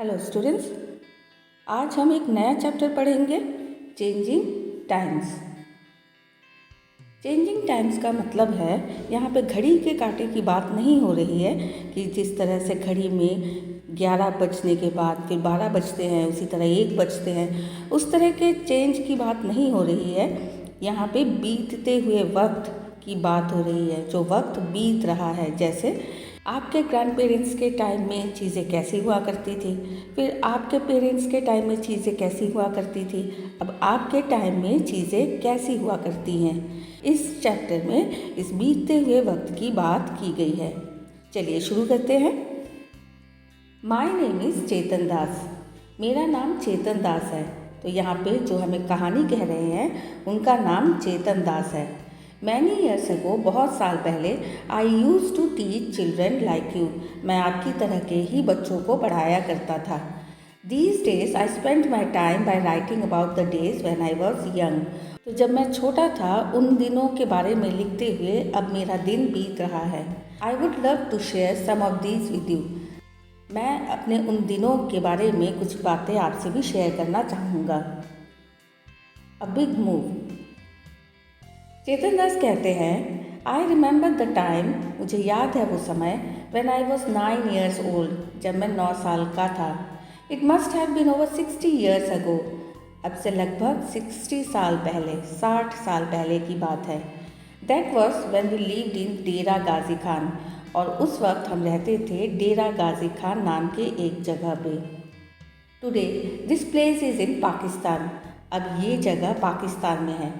Hello students, आज हम एक नया चैप्टर पढ़ेंगे, चेंजिंग टाइम्स। चेंजिंग टाइम्स का मतलब है यहाँ पे घड़ी के कांटे की बात नहीं हो रही है कि जिस तरह से घड़ी में 11 बजने के बाद फिर 12 बजते हैं, उसी तरह 1 बजते हैं, उस तरह के चेंज की बात नहीं हो रही है। यहाँ पे बीतते हुए वक्त की बात हो रही है, जो वक्त बीत रहा है। जैसे आपके ग्रैंड पेरेंट्स के टाइम में चीज़ें कैसी हुआ करती थी, फिर आपके पेरेंट्स के टाइम में चीज़ें कैसी हुआ करती थी, अब आपके टाइम में चीज़ें कैसी हुआ करती हैं। इस चैप्टर में इस बीतते हुए वक्त की बात की गई है। चलिए शुरू करते हैं। माय नेम इज़ चेतन दास। मेरा नाम चेतन दास है। तो यहाँ पे जो हमें कहानी कह रहे हैं उनका नाम चेतन दास है। मैनी ईयर्स अगो, बहुत साल पहले, I use to teach children like you. मैं आपकी तरह के ही बच्चों को पढ़ाया करता था। These days I spent my time by writing about the days when I was young। तो जब मैं छोटा था उन दिनों के बारे में लिखते हुए अब मेरा दिन बीत रहा है। I would love to share some of these with you। मैं अपने उन दिनों के बारे में कुछ बातें आपसे भी शेयर करना चाहूँगा। A big move। चेतन दास कहते हैं, आई रिमेंबर द टाइम, मुझे याद है वो समय, when I was 9 years old, जब मैं 9 साल का था। It must have been over 60 years ago। अब से लगभग 60 साल पहले, 60 साल पहले की बात है। That was when we lived in Dera Ghazi Khan. और उस वक्त हम रहते थे डेरा गाजी खान नाम के एक जगह पे। Today this place is in Pakistan. अब ये जगह पाकिस्तान में है।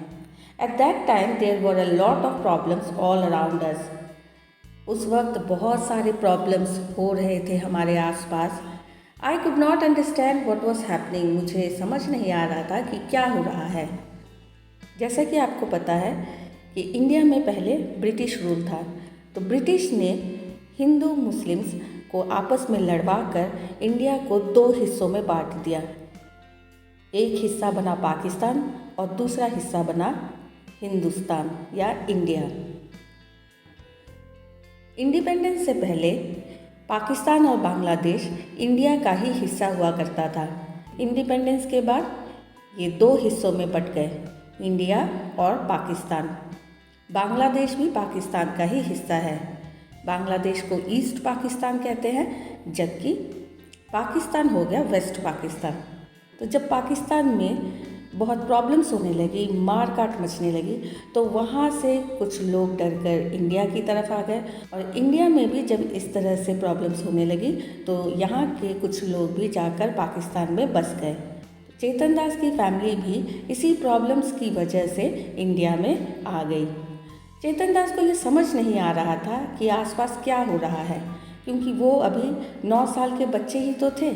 At that time there were a lot of problems all around us। उस वक्त बहुत सारे प्रॉब्लम्स हो रहे थे हमारे आसपास। I could not understand what was happening। मुझे समझ नहीं आ रहा था कि क्या हो रहा है। जैसा कि आपको पता है कि इंडिया में पहले ब्रिटिश रूल था, तो ब्रिटिश ने हिंदू मुस्लिम्स को आपस में लड़वा कर इंडिया को 2 हिस्सों में बांट दिया। एक हिस्सा बना पाकिस्तान और दूसरा हिस्सा बना हिंदुस्तान या इंडिया। इंडिपेंडेंस से पहले पाकिस्तान और बांग्लादेश इंडिया का ही हिस्सा हुआ करता था। इंडिपेंडेंस के बाद ये 2 हिस्सों में बट गए, इंडिया और पाकिस्तान। बांग्लादेश भी पाकिस्तान का ही हिस्सा है। बांग्लादेश को ईस्ट पाकिस्तान कहते हैं, जबकि पाकिस्तान हो गया वेस्ट पाकिस्तान। तो जब पाकिस्तान में बहुत प्रॉब्लम्स होने लगी, मार काट मचने लगी, तो वहाँ से कुछ लोग डर कर इंडिया की तरफ आ गए। और इंडिया में भी जब इस तरह से प्रॉब्लम्स होने लगी तो यहाँ के कुछ लोग भी जाकर पाकिस्तान में बस गए। चेतन दास की फैमिली भी इसी प्रॉब्लम्स की वजह से इंडिया में आ गई। चेतन दास को ये समझ नहीं आ रहा था कि आसपास क्या हो रहा है, क्योंकि वो अभी 9 साल के बच्चे ही तो थे।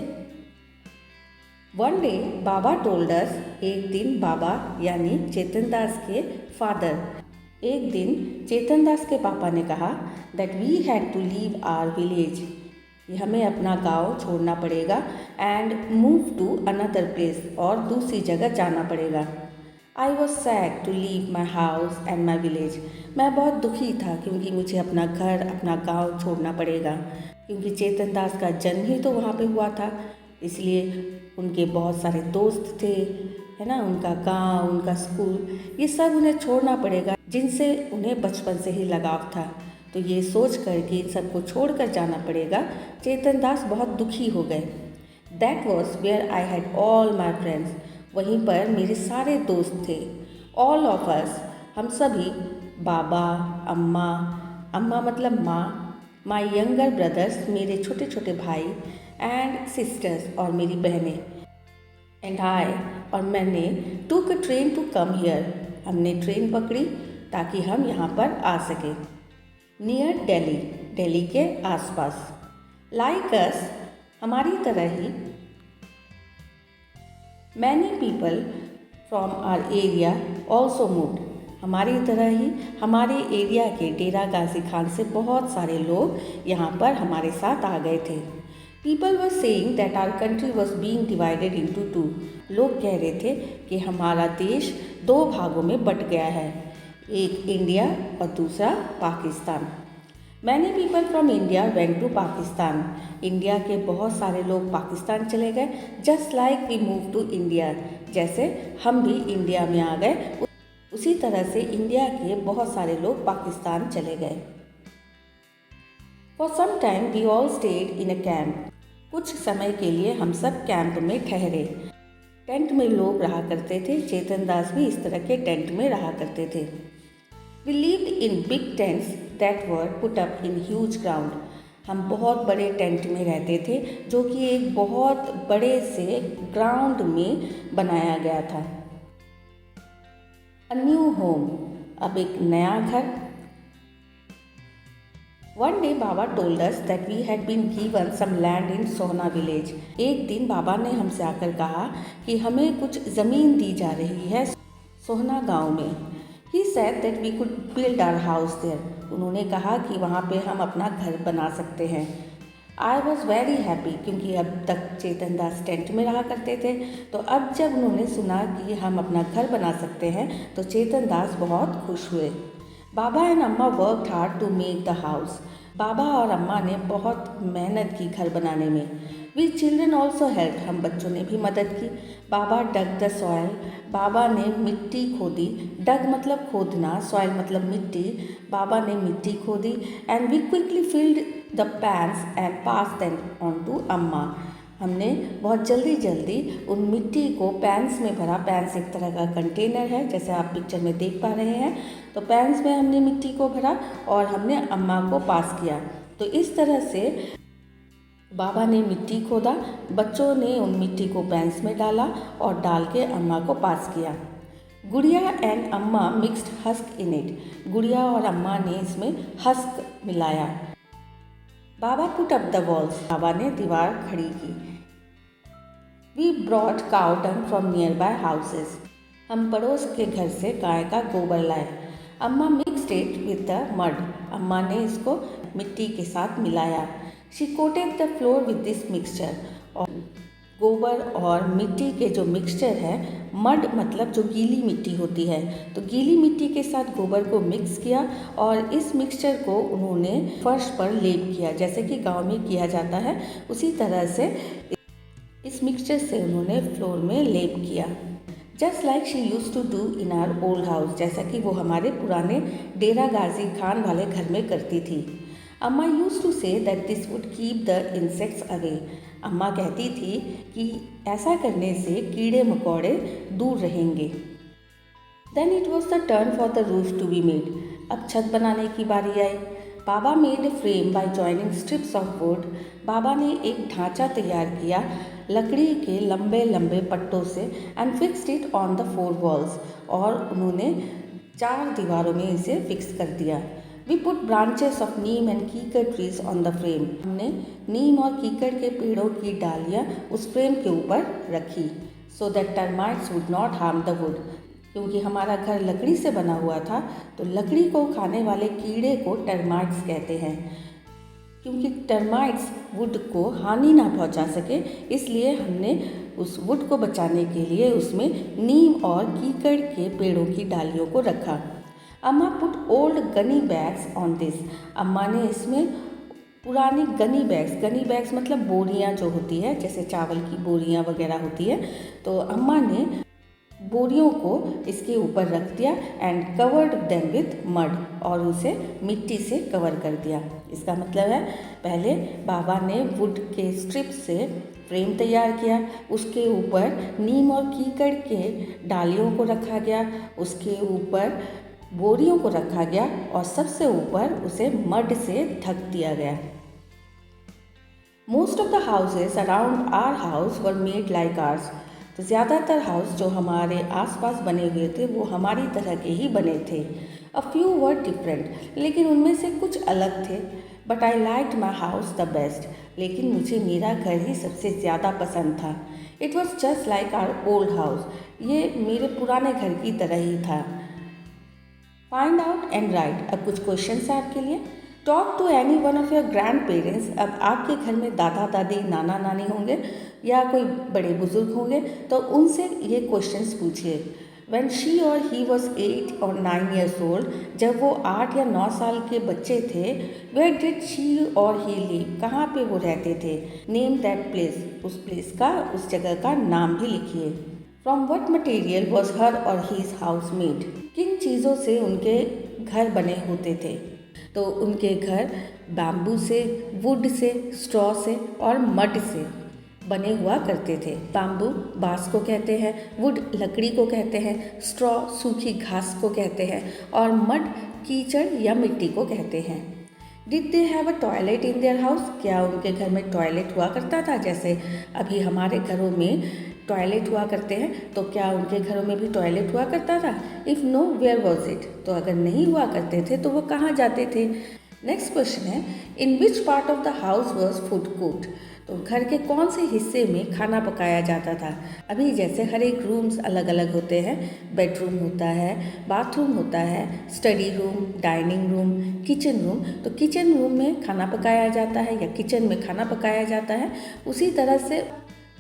वन डे बाबा टोल्ड अस, एक दिन बाबा यानी चेतन दास के फादर, एक दिन चेतन दास के पापा ने कहा that we had to leave our village, कि हमें अपना गांव छोड़ना पड़ेगा, and move to another place, और दूसरी जगह जाना पड़ेगा। I was sad to leave my house and my village. मैं बहुत दुखी था क्योंकि मुझे अपना घर, अपना गांव छोड़ना पड़ेगा, क्योंकि चेतन दास का जन्म ही तो वहाँ पे हुआ था, इसलिए उनके बहुत सारे दोस्त थे, है ना, उनका गांव, उनका स्कूल, ये सब उन्हें छोड़ना पड़ेगा जिनसे उन्हें बचपन से ही लगाव था। तो ये सोच कर कि इन सबको छोड़ कर जाना पड़ेगा, चेतन दास बहुत दुखी हो गए। That was where I had all my friends. वहीं पर मेरे सारे दोस्त थे। ऑल ऑफ अस, हम सभी, बाबा, अम्मा, अम्मा मतलब माँ, माई यंगर ब्रदर्स, मेरे छोटे छोटे भाई, एंड सिस्टर्स, और मेरी बहनें, एंड आई, और मैंने, took a train to come here, हमने ट्रेन पकड़ी ताकि हम यहाँ पर आ सकें। नियर दिल्ली, दिल्ली के आसपास। लाइक अस, हमारी तरह ही, many people from our area also moved, हमारी तरह ही हमारे एरिया के डेरा गाजी खान से बहुत सारे लोग यहाँ पर हमारे साथ आ गए थे। People were saying that our country was being divided into 2। लोग कह रहे थे कि हमारा देश 2 भागों में बट गया है, एक इंडिया और दूसरा Pakistan. Many people from India went to Pakistan. India के बहुत सारे लोग पाकिस्तान चले गए। Just like we move to India, जैसे हम भी इंडिया में आ गए, उसी तरह से इंडिया के बहुत सारे लोग पाकिस्तान चले गए। For some time we all stayed in a camp. कुछ समय के लिए हम सब कैंप में ठहरे। टेंट में लोग रहा करते थे। चेतन दास भी इस तरह के टेंट में रहा करते थे। We lived in big tents that were put up in huge ground. हम बहुत बड़े टेंट में रहते थे जो कि एक बहुत बड़े से ग्राउंड में बनाया गया था। अ न्यू होम, अब एक नया घर। One day Baba told us that we had been given some land in Sohna village. एक दिन बाबा ने हमसे आकर कहा कि हमें कुछ ज़मीन दी जा रही है सोहना गांव में। He said that we could build our house there। उन्होंने कहा कि वहाँ पे हम अपना घर बना सकते हैं। I was very happy क्योंकि अब तक चेतन दास टेंट में रहा करते थे, तो अब जब उन्होंने सुना कि हम अपना घर बना सकते हैं तो चेतन दास बहुत खुश हुए। Baba and Amma worked hard to make the house. बाबा और अम्मा ने बहुत मेहनत की घर बनाने में। वी चिल्ड्रन ऑल्सो हेल्प, हम बच्चों ने भी मदद की। बाबा डग द सॉयल, बाबा ने मिट्टी खोदी। डग मतलब खोदना, सॉयल मतलब मिट्टी। बाबा ने मिट्टी खोदी। And we quickly filled the pans and pass them on to अम्मा। हमने बहुत जल्दी उन मिट्टी को पैन्स में भरा। पैन्स एक तरह का कंटेनर है, जैसे आप पिक्चर में देख पा रहे हैं। तो पैन्स में हमने मिट्टी को भरा और हमने अम्मा को पास किया। तो इस तरह से बाबा ने मिट्टी खोदा, बच्चों ने उन मिट्टी को पैन्स में डाला और डाल के अम्मा को पास किया। गुड़िया एंड अम्मा मिक्स्ड हस्क इन इट। गुड़िया और अम्मा ने इसमें हस्क मिलाया। बाबा पुट अप द वॉल्स, बाबा ने दीवार खड़ी की। We brought cow dung from nearby houses, हम पड़ोस के घर से गाय का गोबर लाए। अम्मा mixed it with the mud, अम्मा ने इसको मिट्टी के साथ मिलाया। She coated the floor with this mixture, और गोबर और मिट्टी के जो मिक्सचर है, मड मतलब जो गीली मिट्टी होती है, तो गीली मिट्टी के साथ गोबर को मिक्स किया और इस मिक्सचर को उन्होंने फर्श पर लेप किया, जैसे कि गांव में किया जाता है उसी तरह से इस मिक्सचर से उन्होंने फ्लोर में लेप किया। Just like she use to do in our old house, जैसा कि वो हमारे पुराने डेरा गाजी खान वाले घर में करती थी। अम्मा use to say that this would keep the insects away, अम्मा कहती थी कि ऐसा करने से कीड़े मकोड़े दूर रहेंगे। Then it was the turn for the roof to be made, अब छत बनाने की बारी आई। Baba made a frame by joining strips of wood, बाबा ने एक ढांचा तैयार किया लकड़ी के लंबे लंबे पट्टों से and fixed it on the 4 walls, और उन्होंने 4 दीवारों में इसे फिक्स कर दिया। We put branches of neem and kikar trees on the frame, हमने नीम और कीकर के पेड़ों की डालियाँ उस फ्रेम के ऊपर रखी। So that termites would not harm the wood, क्योंकि हमारा घर लकड़ी से बना हुआ था, तो लकड़ी को खाने वाले कीड़े को टर्माइट्स कहते हैं। क्योंकि टर्माइट्स वुड को हानि ना पहुंचा सके, इसलिए हमने उस वुड को बचाने के लिए उसमें नीम और कीकड़ के पेड़ों की डालियों को रखा। अम्मा put old Ghani bags on this, अम्मा ने इसमें पुरानी गनी बैग्स मतलब बोरियां जो होती है, जैसे चावल की बोरियां वगैरह होती है, तो अम्मा ने बोरियों को इसके ऊपर रख दिया and covered them with mud, और उसे मिट्टी से कवर कर दिया। इसका मतलब है पहले बाबा ने वुड के स्ट्रिप से फ्रेम तैयार किया, उसके ऊपर नीम और कीकड़ के डालियों को रखा गया, उसके ऊपर बोरियों को रखा गया और सबसे ऊपर उसे मड से ढक दिया गया। Most of the houses around our house were made like ours, तो ज़्यादातर हाउस जो हमारे आसपास बने हुए थे वो हमारी तरह के ही बने थे। अ फ्यू वर डिफरेंट, लेकिन उनमें से कुछ अलग थे। But I liked my house the best, लेकिन मुझे मेरा घर ही सबसे ज़्यादा पसंद था। It was just like our old house, ये मेरे पुराने घर की तरह ही था। फाइंड आउट एंड राइट, अब कुछ क्वेश्चन है आपके लिए। Talk to any one of your grandparents, अब आपके घर में दादा दादी नाना नानी होंगे या कोई बड़े बुजुर्ग होंगे, तो उनसे ये क्वेश्चंस पूछिए। When she or he was 8 or 9 years old, जब वो 8 या 9 साल के बच्चे थे, where did she or he live? कहाँ पे वो रहते थे? Name that place. उस place का, उस जगह का नाम भी लिखिए. From what material was her or his house made? किन चीज़ों से उनके घर बने होते थे? तो उनके घर बैम्बू से, वुड से, स्ट्रॉ से और मड से बने हुआ करते थे. बैम्बू बांस को कहते हैं, वुड लकड़ी को कहते हैं, स्ट्रॉ सूखी घास को कहते हैं और मड कीचड़ या मिट्टी को कहते हैं. Did they have a toilet in their house? क्या उनके घर में टॉयलेट हुआ करता था? जैसे अभी हमारे घरों में टॉयलेट हुआ करते हैं, तो क्या उनके घरों में भी टॉयलेट हुआ करता था? If no, where was it? तो अगर नहीं हुआ करते थे तो वो कहाँ जाते थे? नेक्स्ट क्वेश्चन है, in which part of the house was food cooked? तो घर के कौन से हिस्से में खाना पकाया जाता था? अभी जैसे हर एक रूम्स अलग अलग होते हैं. बेडरूम होता है, बाथरूम होता है, study room, dining room, kitchen room. तो किचन रूम में खाना पकाया जाता है या किचन में खाना पकाया जाता है. उसी तरह से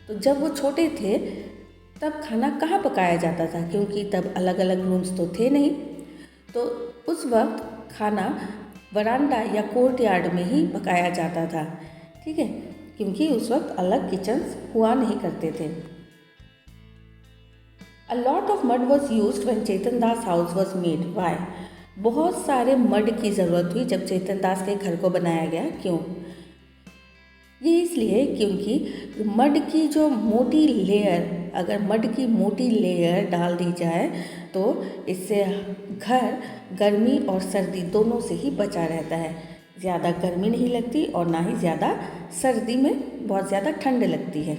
तो जब वो छोटे थे तब खाना कहाँ पकाया जाता था? क्योंकि तब अलग अलग रूम्स तो थे नहीं, तो उस वक्त खाना वरांडा या कोर्ट यार्ड में ही पकाया जाता था. ठीक है, क्योंकि उस वक्त अलग किचन्स हुआ नहीं करते थे. A lot of mud was used when Chetan Das house was made. Why? बहुत सारे मड की ज़रूरत हुई जब चेतन दास के घर को बनाया गया. क्यों? ये इसलिए क्योंकि मड की जो मोटी लेयर, अगर मड की मोटी लेयर डाल दी जाए तो इससे घर गर्मी और सर्दी दोनों से ही बचा रहता है. ज़्यादा गर्मी नहीं लगती और ना ही ज़्यादा सर्दी में बहुत ज़्यादा ठंड लगती है.